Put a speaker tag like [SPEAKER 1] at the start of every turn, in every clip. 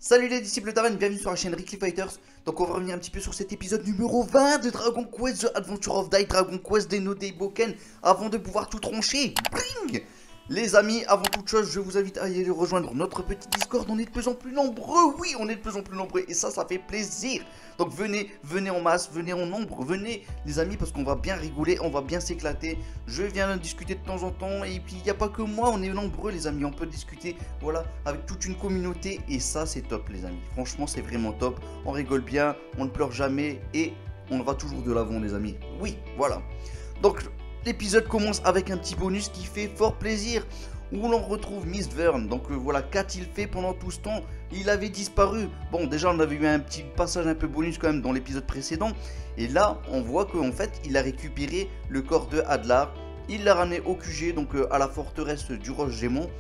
[SPEAKER 1] Salut les disciples d'Aven, bienvenue sur la chaîne Rickly Fighters. Donc on va revenir un petit peu sur cet épisode numéro 20 de Dragon Quest The Adventure of Dai, Dragon Quest Denode Boken, avant de pouvoir tout troncher. Bring! Les amis, avant toute chose, je vous invite à y aller rejoindre notre petit Discord. On est de plus en plus nombreux, oui, on est de plus en plus nombreux et ça fait plaisir. Donc venez en masse, venez en nombre, venez les amis, parce qu'on va bien rigoler, on va bien s'éclater. Je viens discuter de temps en temps et puis il n'y a pas que moi, on est nombreux les amis, on peut discuter, voilà, avec toute une communauté et ça c'est top les amis. Franchement c'est vraiment top, on rigole bien, on ne pleure jamais et on va toujours de l'avant les amis. Oui, voilà. Donc l'épisode commence avec un petit bonus qui fait fort plaisir, où l'on retrouve Mistwern. Donc voilà, qu'a-t-il fait pendant tout ce temps? Il avait disparu. Bon, déjà on avait eu un petit passage un peu bonus quand même dans l'épisode précédent. Et là, on voit qu'en fait, il a récupéré le corps de Adlar. Il l'a ramené au QG, donc à la forteresse du Roche Gémon.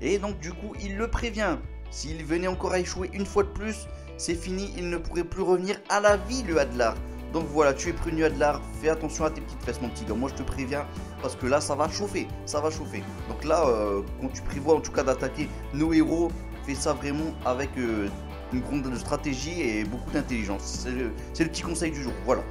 [SPEAKER 1] Et donc du coup, il le prévient. S'il venait encore à échouer une fois de plus, c'est fini, il ne pourrait plus revenir à la vie, le Adlar. Donc voilà, tu es prévenu Adlar, fais attention à tes petites fesses mon petit gars, moi je te préviens, parce que là ça va chauffer, ça va chauffer. Donc là, quand tu prévois en tout cas d'attaquer nos héros, fais ça vraiment avec une grande stratégie et beaucoup d'intelligence. C'est le petit conseil du jour, voilà.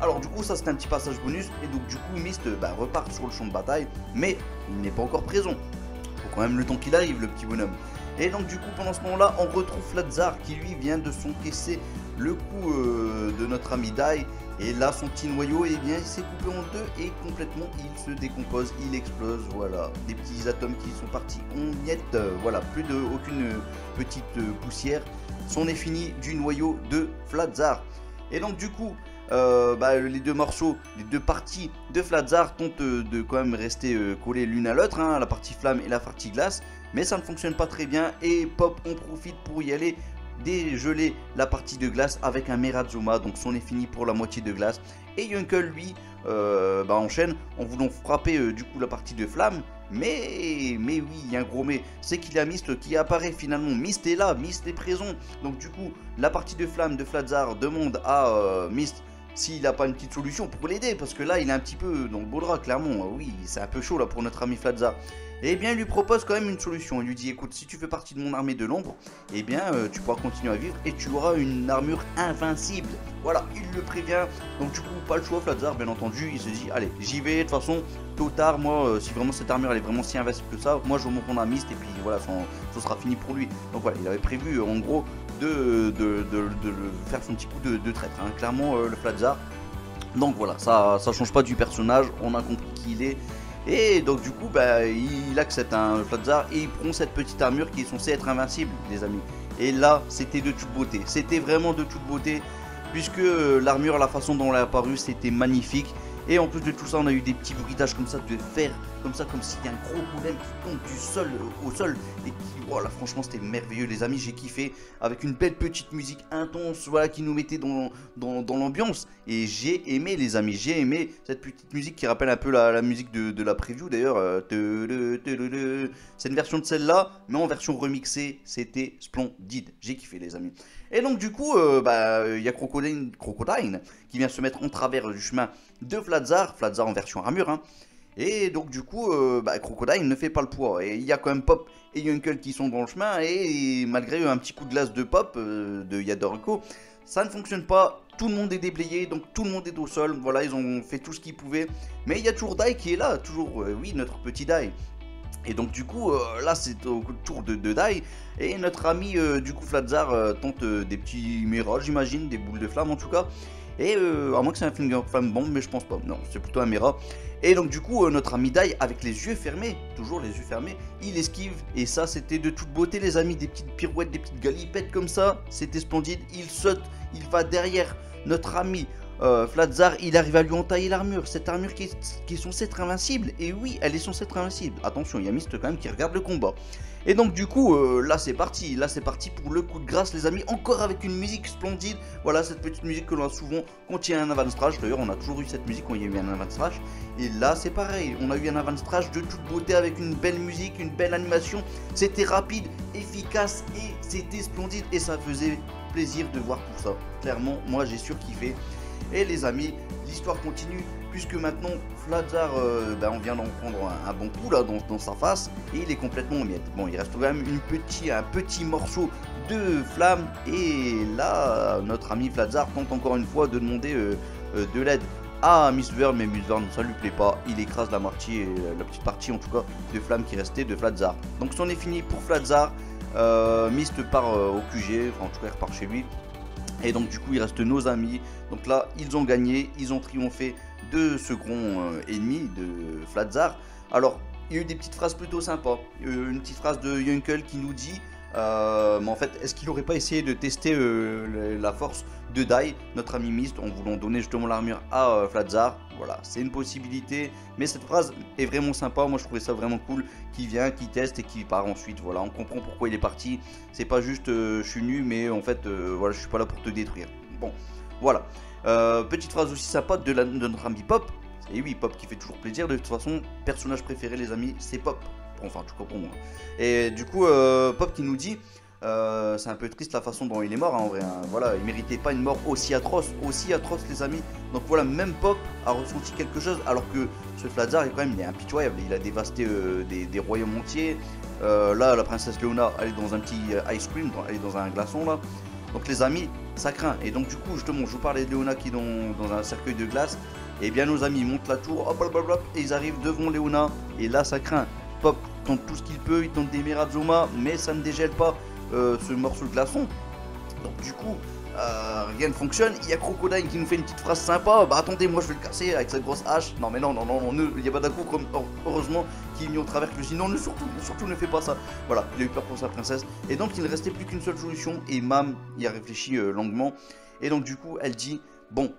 [SPEAKER 1] Alors du coup ça c'est un petit passage bonus, et donc du coup Mist repart sur le champ de bataille, mais il n'est pas encore présent. Faut quand même le temps qu'il arrive le petit bonhomme. Et donc du coup pendant ce moment là on retrouve Fladzar qui lui vient de s'encaisser le coup de notre ami Dai. Et là son petit noyau eh bien il s'est coupé en deux et complètement il se décompose, il explose, voilà. Des petits atomes qui sont partis en miettes, voilà, plus de aucune petite poussière. C'en est fini du noyau de Fladzar. Et donc du coup les deux morceaux, les deux parties de Fladzar tentent de quand même rester collées l'une à l'autre, hein, la partie flamme et la partie glace, mais ça ne fonctionne pas très bien et Pop on profite pour y aller dégeler la partie de glace avec un Merazuma, donc c'en est fini pour la moitié de glace. Et Yunkel lui enchaîne en voulant frapper du coup la partie de flamme, mais oui, il y a un gros mais, c'est qu'il y a Mist qui apparaît finalement. Mist est là, Mist est présent, donc du coup la partie de flamme de Fladzar demande à Mist s'il n'a pas une petite solution pour l'aider, parce que là il est un petit peu dans le beau drap clairement. Oui, c'est un peu chaud là pour notre ami Fladzar. Et bien il lui propose quand même une solution. Il lui dit écoute, si tu fais partie de mon armée de l'ombre, et bien tu pourras continuer à vivre et tu auras une armure invincible. Voilà, il le prévient. Donc du coup pas le choix Fladzar bien entendu. Il se dit allez j'y vais, de toute façon tôt ou tard moi si vraiment cette armure elle est vraiment si invincible que ça, moi je vais me prendre un Mist et puis voilà, ça sera fini pour lui. Donc voilà, il avait prévu en gros de faire son petit coup de traître, hein, clairement le Fladzar. Donc voilà, ça change pas du personnage, on a compris qui il est. Et donc du coup il accepte un Fladzar et il prend cette petite armure qui est censée être invincible les amis. Et là c'était de toute beauté, c'était vraiment de toute beauté, puisque l'armure, la façon dont elle est apparue, c'était magnifique. Et en plus de tout ça on a eu des petits bruitages comme ça de fer, comme ça, comme s'il y a un gros golem qui tombe du sol au sol. Et qui, voilà, franchement c'était merveilleux les amis, j'ai kiffé, avec une belle petite musique intense, voilà, qui nous mettait dans l'ambiance. Et j'ai aimé les amis, j'ai aimé cette petite musique qui rappelle un peu la musique de la preview d'ailleurs. C'est une version de celle-là, mais en version remixée, c'était splendide, j'ai kiffé les amis. Et donc du coup, il y a Crocodile qui vient se mettre en travers du chemin de Fladzar en version armure, hein. Et donc du coup, Crocodile ne fait pas le poids. Et il y a quand même Pop et Yunkel qui sont dans le chemin. Et malgré un petit coup de glace de Pop, de Yadoriko, ça ne fonctionne pas. Tout le monde est déblayé, donc tout le monde est au sol. Voilà, ils ont fait tout ce qu'ils pouvaient. Mais il y a toujours Dai qui est là, toujours, oui, notre petit Dai. Et donc du coup, là c'est au tour de Dai. Et notre ami, du coup, Fladzar tente des petits mirages, j'imagine, des boules de flamme en tout cas. Et à moins que c'est un finger flame bomb, mais je pense pas, non, c'est plutôt un Mera. Et donc du coup notre ami Dai avec les yeux fermés, toujours les yeux fermés, il esquive. Et ça c'était de toute beauté les amis, des petites pirouettes, des petites galipettes comme ça, c'était splendide. Il saute, il va derrière notre ami Fladzar, il arrive à lui entailler l'armure, cette armure qui est censée être invincible. Et oui, elle est censée être invincible. Attention, il y a Mist quand même qui regarde le combat. Et donc du coup, là c'est parti pour le coup de grâce les amis, encore avec une musique splendide. Voilà, cette petite musique que l'on a souvent quand il y a un avant-strage. D'ailleurs on a toujours eu cette musique quand il y a eu un avant-strage. Et là c'est pareil, on a eu un avant-strage de toute beauté avec une belle musique, une belle animation. C'était rapide, efficace et c'était splendide. Et ça faisait plaisir de voir tout ça. Clairement, moi j'ai surkiffé. Et les amis, l'histoire continue, puisque maintenant Fladzar, on vient d'en prendre un bon coup là dans sa face, et il est complètement en miettes. Bon, il reste quand même un petit morceau de flammes. Et là, notre ami Fladzar tente encore une fois de demander de l'aide à Mistburn, mais Mistburn ça lui plaît pas, il écrase la petite partie en tout cas de flammes qui restait de Fladzar. Donc c'en est fini pour Fladzar. Mist part au QG, enfin en tout cas il repart chez lui. Et donc du coup il reste nos amis. Donc là ils ont gagné, ils ont triomphé de ce grand ennemi de Fladzar. Alors il y a eu des petites phrases plutôt sympas. Une petite phrase de Yunkel qui nous dit mais en fait, est-ce qu'il n'aurait pas essayé de tester la force de Dai, notre ami Mist, en voulant donner justement l'armure à Fladzar? Voilà, c'est une possibilité, mais cette phrase est vraiment sympa. Moi je trouvais ça vraiment cool, qui vient, qui teste et qui part ensuite. Voilà, on comprend pourquoi il est parti. C'est pas juste je suis nu, mais en fait voilà, je suis pas là pour te détruire. Bon, voilà. Petite phrase aussi sympa de notre ami Pop. Et oui, Pop qui fait toujours plaisir. De toute façon, personnage préféré les amis, c'est Pop. Enfin, en tout cas pour moi. Et du coup, Pop qui nous dit, c'est un peu triste la façon dont il est mort, hein, en vrai. Hein. Voilà, il méritait pas une mort aussi atroce les amis. Donc voilà, même Pop a ressenti quelque chose, alors que ce Fladzar, quand même, il est impitoyable. Il a dévasté des royaumes entiers. Là, la princesse Leona, elle est dans un petit ice cream, elle est dans un glaçon là. Donc les amis, ça craint. Et donc du coup, justement, je vous parlais de Leona qui est dans un cercueil de glace. Et bien nos amis montent la tour, hop, hop, hop, hop, et ils arrivent devant Leona. Et là, ça craint. Pop tente tout ce qu'il peut, il tente des Mirazuma, mais ça ne dégèle pas ce morceau de glaçon. Donc du coup, rien ne fonctionne. Il y a Crocodile qui nous fait une petite phrase sympa. Bah attendez, moi je vais le casser avec cette grosse hache. Non mais non, il y a Badako comme heureusement qui est venu au travers que je dis non, surtout ne fais pas ça. Voilà, il a eu peur pour sa princesse. Et donc il ne restait plus qu'une seule solution. Et Mam y a réfléchi longuement. Et donc du coup, elle dit bon,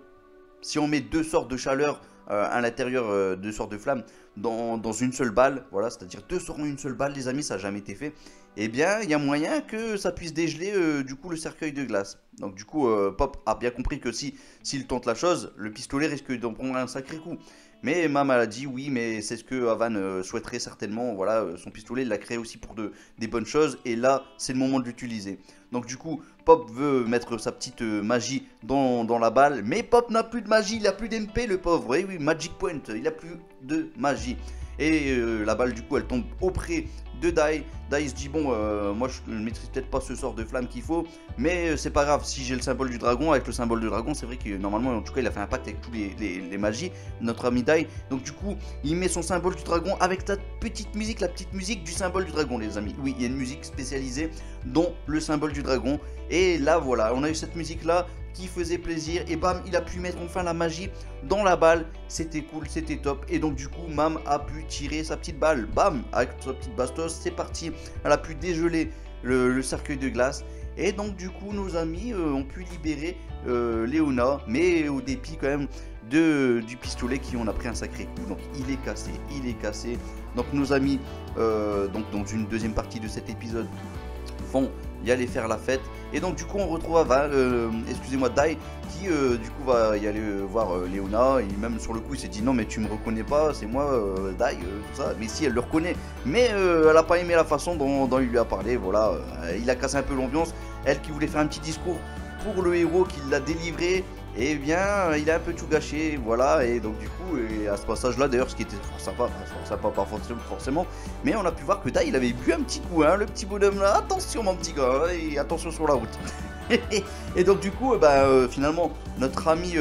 [SPEAKER 1] si on met deux sortes de chaleur à l'intérieur, deux sortes de flammes dans une seule balle, voilà, c'est-à-dire deux sorts en une seule balle, les amis, ça n'a jamais été fait. Eh bien, il y a moyen que ça puisse dégeler du coup le cercueil de glace. Donc du coup, Pop a bien compris que s'il tente la chose, le pistolet risque d'en prendre un sacré coup. Mais Mam a dit oui, mais c'est ce que Avan souhaiterait certainement. Voilà, son pistolet, il l'a créé aussi pour des bonnes choses. Et là, c'est le moment de l'utiliser. Donc du coup, Pop veut mettre sa petite magie dans la balle. Mais Pop n'a plus de magie, il n'a plus d'MP, le pauvre. Oui, oui, Magic Point, il n'a plus de magie. Et la balle, du coup, elle tombe auprès de Dai. Dai se dit bon, moi je ne maîtrise peut-être pas ce sort de flamme qu'il faut, mais c'est pas grave, si j'ai le symbole du dragon, avec le symbole du dragon, c'est vrai que normalement, en tout cas, il a fait un pacte avec tous les magies, notre ami Dai. Donc du coup, il met son symbole du dragon avec sa petite musique, la petite musique du symbole du dragon, les amis. Oui, il y a une musique spécialisée dont le symbole du dragon. Et là, voilà, on a eu cette musique-là qui faisait plaisir, et bam, il a pu mettre enfin la magie dans la balle. C'était cool, c'était top. Et donc du coup, Mam a pu tirer sa petite balle, bam, avec sa petite bastos, c'est parti. Elle a pu dégeler le cercueil de glace. Et donc du coup, nos amis ont pu libérer Leona, mais au dépit quand même du pistolet qui en a pris un sacré coup. Donc il est cassé, il est cassé. Donc nos amis, donc dans une deuxième partie de cet épisode, vont y aller faire la fête. Et donc du coup on retrouve Avan, excusez-moi, Dai, qui du coup va y aller voir Leona. Et même sur le coup il s'est dit non mais tu me reconnais pas, c'est moi Dai, tout ça. Mais si, elle le reconnaît, mais elle a pas aimé la façon dont il lui a parlé. Voilà, il a cassé un peu l'ambiance. Elle qui voulait faire un petit discours pour le héros qui l'a délivré, et bien il a un peu tout gâché, voilà. Et donc du coup, et à ce passage là d'ailleurs, ce qui était fort sympa, pas forcément, mais on a pu voir que Dai il avait bu un petit coup, hein, le petit bonhomme là. Attention mon petit gars, et attention sur la route. Et donc du coup, finalement notre amie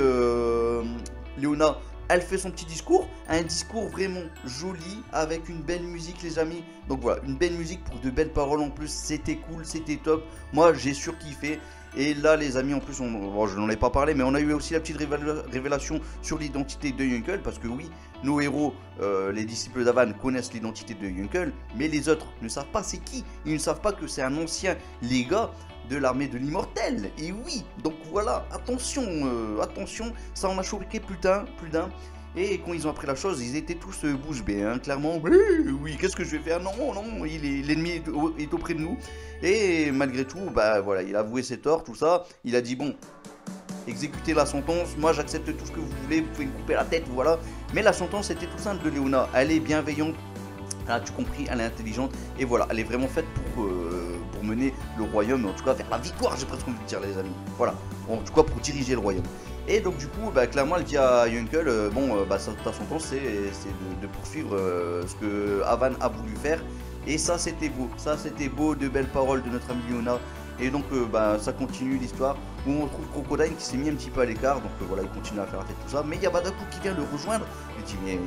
[SPEAKER 1] Leona, elle fait son petit discours, un discours vraiment joli avec une belle musique les amis. Donc voilà, une belle musique pour de belles paroles en plus, c'était cool, c'était top. Moi j'ai surkiffé. Et là les amis, en plus bon, je n'en ai pas parlé, mais on a eu aussi la petite révélation sur l'identité de Yunkel. Parce que oui, nos héros, les disciples d'Avan, connaissent l'identité de Yunkel, mais les autres ne savent pas c'est qui. Ils ne savent pas que c'est un ancien légat de l'armée de l'immortel. Et oui, donc voilà, attention, attention, ça en a choqué plus d'un. Et quand ils ont appris la chose, ils étaient tous bouche bée, hein, clairement. Oui, qu'est-ce que je vais faire? Non, l'ennemi est auprès de nous. Et malgré tout, voilà, il a avoué ses torts, tout ça. Il a dit bon, exécutez la sentence. Moi, j'accepte tout ce que vous voulez. Vous pouvez me couper la tête, voilà. Mais la sentence était tout simple de Leona. Elle est bienveillante. Tu compris, elle est intelligente. Et voilà, elle est vraiment faite pour mener le royaume, en tout cas vers la victoire, j'ai presque envie de dire les amis. Voilà, en tout cas pour diriger le royaume. Et donc du coup, clairement, elle dit à Yunkel, ta sentence c'est de poursuivre ce que Avan a voulu faire. Et ça c'était beau, de belles paroles de notre ami Leona. Et donc bah, ça continue l'histoire où on retrouve Crocodile qui s'est mis un petit peu à l'écart. Donc voilà, il continue à faire la fête, tout ça. Mais il y a Badakou qui vient le rejoindre. Il dit mais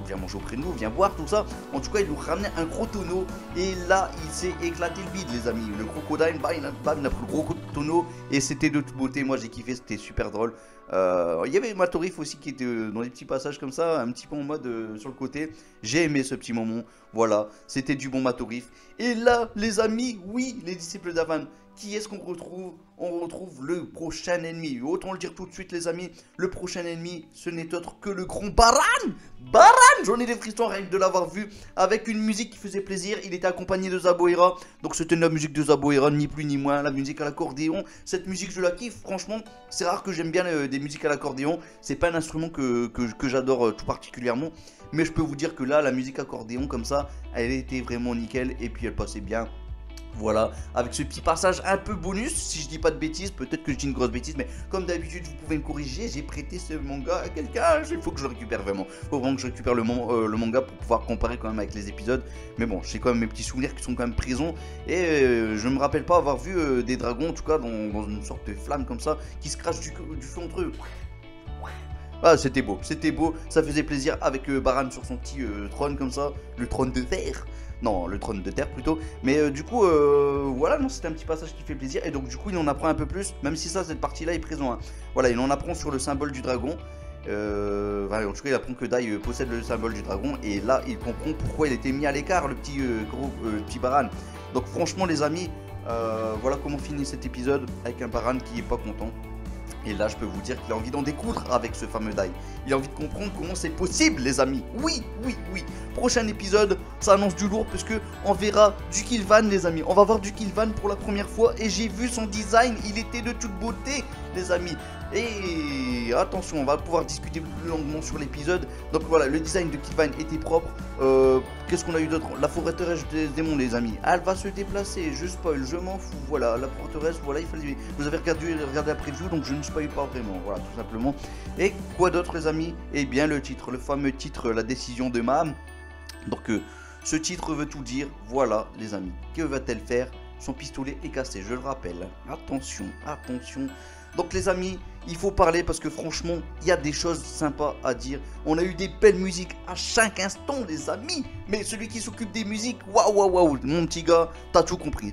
[SPEAKER 1] viens manger auprès de nous, viens boire, tout ça. En tout cas, il nous ramenait un gros tonneau. Et là, il s'est éclaté le bide, les amis. Le Crocodile, bah, il a pris le gros tonneau. Et c'était de toute beauté. Moi, j'ai kiffé, c'était super drôle. Il y avait Matorif aussi qui était dans les petits passages comme ça, un petit peu en mode sur le côté. J'ai aimé ce petit moment. Voilà, c'était du bon Matorif. Et là, les amis, oui, les disciples d'Avan. Qui est-ce qu'on retrouve? On retrouve le prochain ennemi. Autant le dire tout de suite, les amis. Le prochain ennemi, ce n'est autre que le grand Baran. Baran, j'en ai des frissons rien que de l'avoir vu. Avec une musique qui faisait plaisir. Il était accompagné de Zaboira. Donc c'était la musique de Zaboira, ni plus ni moins. La musique à l'accordéon. Cette musique, je la kiffe. Franchement, c'est rare que j'aime bien des musiques à l'accordéon. C'est pas un instrument que j'adore tout particulièrement. Mais je peux vous dire que là, la musique accordéon comme ça, elle était vraiment nickel. Et puis elle passait bien. Voilà, avec ce petit passage un peu bonus, si je dis pas de bêtises, peut-être que je dis une grosse bêtise, mais comme d'habitude, vous pouvez me corriger, j'ai prêté ce manga à quelqu'un, il faut que je le récupère vraiment. Il faut vraiment que je récupère le manga pour pouvoir comparer quand même avec les épisodes. Mais bon, j'ai quand même mes petits souvenirs qui sont quand même présents, et je me rappelle pas avoir vu des dragons, en tout cas dans une sorte de flamme comme ça, qui se crachent du feu entre eux. Ah, c'était beau, ça faisait plaisir avec Baran sur son petit trône comme ça, le trône de fer. Non, le trône de terre plutôt. Mais du coup, voilà, non, c'était un petit passage qui fait plaisir. Et donc, du coup, il en apprend un peu plus, même si ça, cette partie-là est présente. Hein. Voilà, il en apprend sur le symbole du dragon. En tout cas, il apprend que Dai possède le symbole du dragon. Et là, il comprend pourquoi il était mis à l'écart, le petit Baran. Donc, franchement, les amis, voilà comment finit cet épisode avec un Baran qui est pas content. Et là, je peux vous dire qu'il a envie d'en découdre avec ce fameux Dai. Il a envie de comprendre comment c'est possible, les amis. Oui. Prochain épisode, ça annonce du lourd, puisque on verra du Killvan, les amis. On va voir du Killvan pour la première fois. Et j'ai vu son design, il était de toute beauté, les amis. Et attention, on va pouvoir discuter plus longuement sur l'épisode. Donc voilà, le design de Killvan était propre. Qu'est-ce qu'on a eu d'autre? La forteresse des démons, les amis. Elle va se déplacer, je spoil, je m'en fous. Voilà, la forteresse, voilà, il fallait. Vous avez regardé la preview, donc je ne spoil pas vraiment. Voilà, tout simplement. Et quoi d'autre, les amis? Eh bien, le titre, le fameux titre, la décision de Maham. Donc, ce titre veut tout dire. Voilà, les amis. Que va-t-elle faire? Son pistolet est cassé, je le rappelle. Attention. Donc les amis, il faut parler parce que franchement, il y a des choses sympas à dire. On a eu des belles musiques à chaque instant, les amis. Mais celui qui s'occupe des musiques, waouh, mon petit gars, t'as tout compris.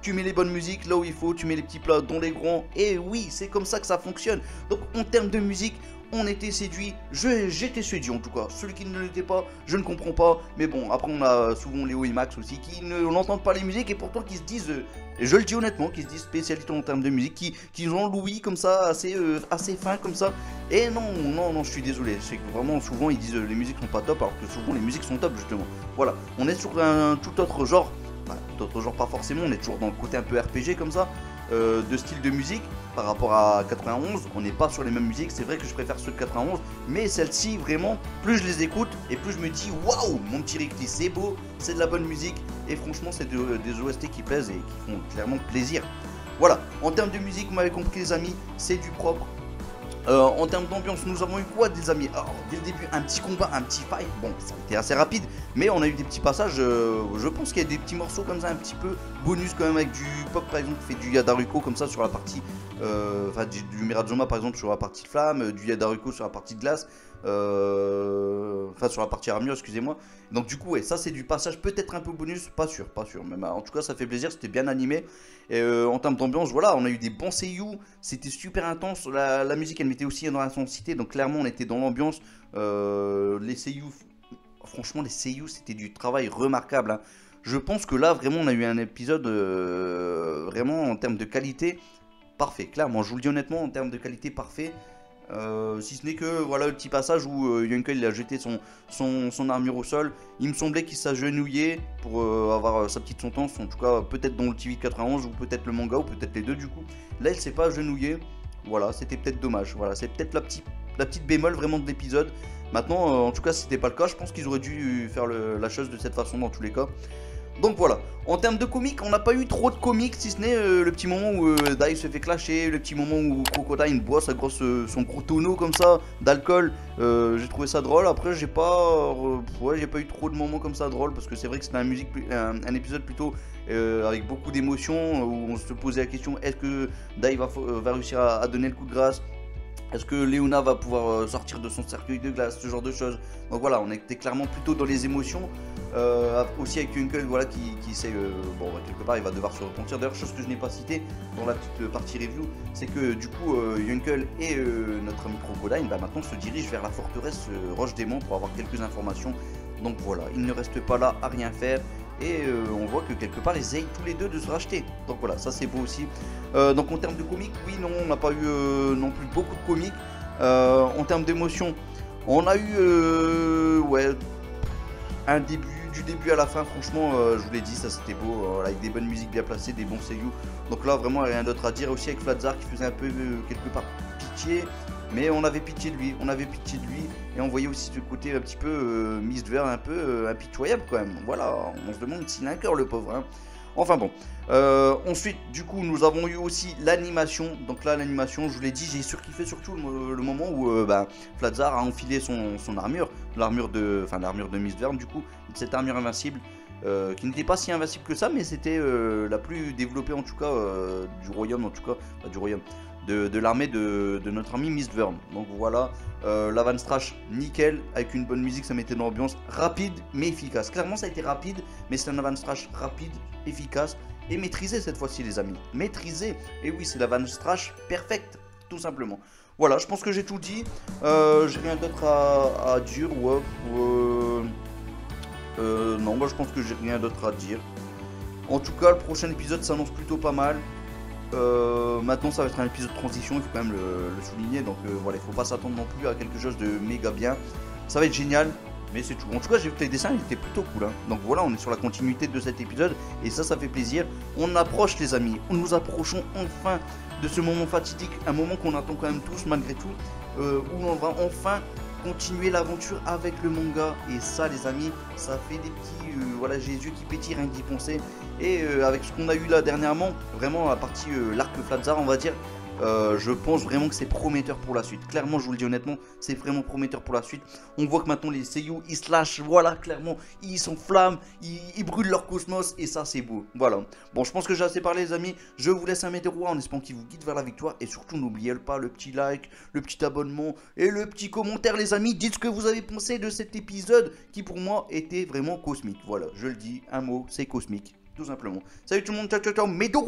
[SPEAKER 1] Tu mets les bonnes musiques là où il faut, tu mets les petits plats dans les grands. Et oui, c'est comme ça que ça fonctionne. Donc en termes de musique, on était séduit, j'étais séduit en tout cas. Celui qui ne l'était pas, je ne comprends pas. Mais bon, après on a souvent Léo et Max aussi qui n'entendent pas les musiques et pourtant qui se disent, et je le dis honnêtement, qui se disent spécialistes en termes de musique, qui ont l'ouïe comme ça, assez fin comme ça. Et non, je suis désolé. C'est que vraiment souvent ils disent les musiques sont pas top alors que souvent les musiques sont top justement. Voilà, on est sur un tout autre genre. Enfin, tout autre genre pas forcément, on est toujours dans le côté un peu RPG comme ça. De style de musique par rapport à 91, on n'est pas sur les mêmes musiques, c'est vrai que je préfère ceux de 91, mais celle-ci vraiment, plus je les écoute et plus je me dis waouh, mon petit Ricti, c'est beau, c'est de la bonne musique et franchement c'est des OST qui plaisent et qui font clairement plaisir. Voilà, en termes de musique, vous m'avez compris les amis, c'est du propre. En termes d'ambiance, nous avons eu quoi, des amis? Alors, dès le début, un petit combat, un petit fight. Bon, ça a été assez rapide, mais on a eu des petits passages. Je pense qu'il y a des petits morceaux comme ça, un petit peu bonus quand même, avec du pop par exemple, qui fait du Yadaruko comme ça sur la partie. Enfin, du Mirazoma par exemple sur la partie de flamme, du Yadaruko sur la partie de glace. Enfin, sur la partie armure, excusez-moi. Donc, du coup, ouais, ça c'est du passage peut-être un peu bonus, pas sûr. Mais en tout cas, ça fait plaisir, c'était bien animé. Et en termes d'ambiance, voilà, on a eu des bons seiyuu, c'était super intense. La musique, elle mettait aussi dans l'intensité, donc clairement, on était dans l'ambiance. Les seiyuu, franchement, les seiyuu, c'était du travail remarquable. Hein. Je pense que là, vraiment, on a eu un épisode vraiment en termes de qualité parfait. Clairement, je vous le dis honnêtement, en termes de qualité parfait. Si ce n'est que voilà le petit passage où Yunko il a jeté son armure au sol. Il me semblait qu'il s'agenouillait pour avoir sa petite sentence. En tout cas, peut-être dans le TV 91 ou peut-être le manga ou peut-être les deux du coup. Là, il s'est pas agenouillé. Voilà, c'était peut-être dommage. Voilà, c'est peut-être la petite bémol vraiment de l'épisode. Maintenant, en tout cas, si c'était pas le cas, je pense qu'ils auraient dû faire la chose de cette façon dans tous les cas. Donc voilà, en termes de comics, on n'a pas eu trop de comics, si ce n'est le petit moment où Dai se fait clasher, le petit moment où Crocodile boit son gros tonneau comme ça, d'alcool. J'ai trouvé ça drôle. Après, j'ai pas eu trop de moments comme ça drôles, parce que c'est vrai que c'était un épisode plutôt avec beaucoup d'émotions, où on se posait la question, est-ce que Dai va réussir à donner le coup de grâce? Est-ce que Léona va pouvoir sortir de son cercueil de glace, ce genre de choses. Donc voilà, on était clairement plutôt dans les émotions. Aussi avec Yunkel, voilà, qui sait, bon, quelque part, il va devoir se repentir. D'ailleurs, chose que je n'ai pas citée dans la petite partie review, c'est que du coup, Yunkel et notre ami Crocodile, maintenant se dirigent vers la forteresse Roche-Démon pour avoir quelques informations. Donc voilà, ils ne restent pas là à rien faire. Et on voit que quelque part ils essayent tous les deux de se racheter. Donc voilà, ça c'est beau aussi. Donc en termes de comics, oui, non, on n'a pas eu non plus beaucoup de comics. En termes d'émotion, on a eu ouais, du début à la fin, franchement, je vous l'ai dit, ça c'était beau, avec des bonnes musiques bien placées, des bons seiyuu. Donc là vraiment rien d'autre à dire. Aussi avec Flatzar qui faisait un peu quelque part pitié. Mais on avait pitié de lui, et on voyait aussi ce côté un petit peu Mistweaver, un peu impitoyable quand même. Voilà, on se demande s'il a un cœur le pauvre, hein. Enfin bon, ensuite du coup nous avons eu aussi l'animation. Donc là l'animation, je vous l'ai dit, j'ai surkiffé surtout le moment où Flatzar a enfilé son armure, l'armure de Mistweaver, du coup, cette armure invincible. Qui n'était pas si invincible que ça, mais c'était la plus développée en tout cas du royaume, en tout cas, pas du royaume, de l'armée de notre ami Mistweaver. Donc voilà, la Van Strash nickel, avec une bonne musique, ça mettait dans l'ambiance, rapide mais efficace. Clairement ça a été rapide, mais c'est un Van Strash rapide, efficace et maîtrisé cette fois-ci les amis. Maîtrisé, et oui c'est la Van Strash perfecte, tout simplement. Voilà, je pense que j'ai tout dit, j'ai rien d'autre à dire, ouais, non, moi je pense que j'ai rien d'autre à dire. En tout cas, le prochain épisode s'annonce plutôt pas mal. Maintenant, ça va être un épisode de transition, il faut quand même le souligner. Donc voilà, il faut pas s'attendre non plus à quelque chose de méga bien. Ça va être génial, mais c'est tout. En tout cas, j'ai vu que les dessins ils étaient plutôt cool, hein. Donc voilà, on est sur la continuité de cet épisode et ça fait plaisir. On approche, les amis, nous approchons enfin de ce moment fatidique, un moment qu'on attend quand même tous malgré tout, où on va enfin continuer l'aventure avec le manga. Et ça les amis, ça fait des petits voilà, j'ai les yeux qui pétillent rien que d'y penser. Et avec ce qu'on a eu là dernièrement, vraiment la partie l'arc Flatzar on va dire, je pense vraiment que c'est prometteur pour la suite. Clairement, je vous le dis honnêtement, c'est vraiment prometteur pour la suite. On voit que maintenant les seiyuu ils se lâchent, voilà, clairement, ils s'enflamment, ils brûlent leur cosmos et ça c'est beau. Voilà. Bon, je pense que j'ai assez parlé les amis. Je vous laisse un météo en espérant qu'il vous guide vers la victoire. Et surtout, n'oubliez pas le petit like, le petit abonnement et le petit commentaire les amis. Dites ce que vous avez pensé de cet épisode qui pour moi était vraiment cosmique. Voilà, je le dis, un mot, c'est cosmique, tout simplement. Salut tout le monde, ciao ciao ciao, météo.